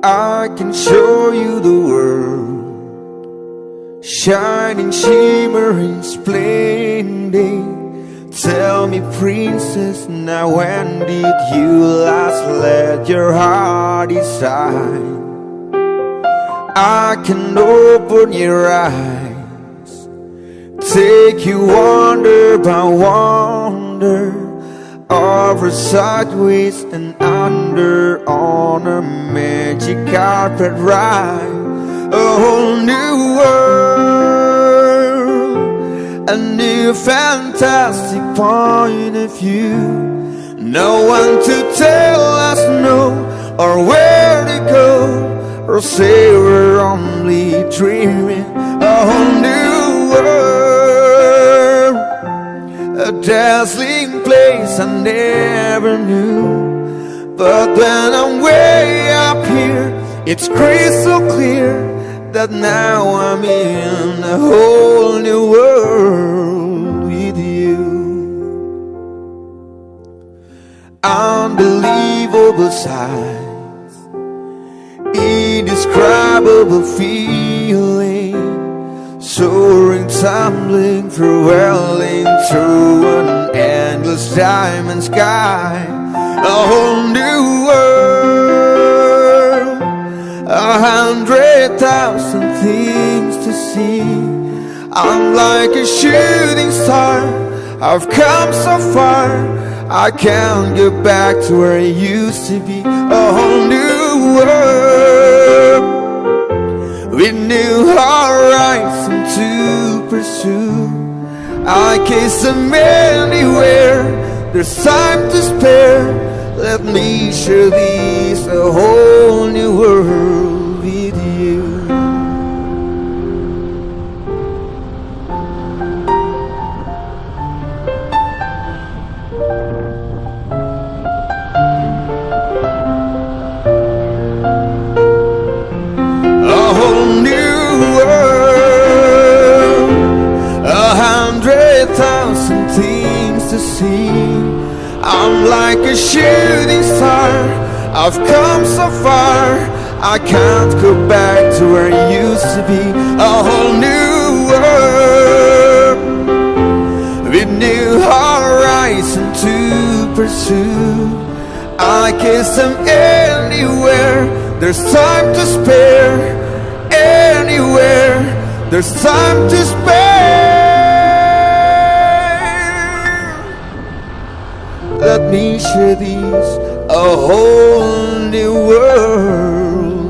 I can show you the world, shining, shimmering, splendid. Tell me, princess, now when did you last let your heart decide? I can open your eyes, take you wonder by wonder, over, sideways and under, on a magic carpet ride. A whole new world, a new fantastic point of view. No one to tell us no, or where to go, or say we're only dreaming. A whole new world, a dazzling place I never knew. But when I'm way up here, it's crystal clear that now I'm in a whole new world with you. Unbelievable sights, indescribable feeling, soaring, tumbling through, welling through an endless diamond sky. A whole new world, 100,000 things to see. I'm like a shooting star, I've come so far, I can't get back to where I used to be. A whole new world, with new horizons to pursue. I kiss them anywhere, there's time to spare. Let me share this, a whole new world with you. A whole new world, 100,000 things to see. I'm like a shooting star, I've come so far, I can't go back to where I used to be. A whole new world, with new horizons to pursue. I kiss them anywhere, there's time to spare. Anywhere, there's time to spare. Let me share this, a whole new world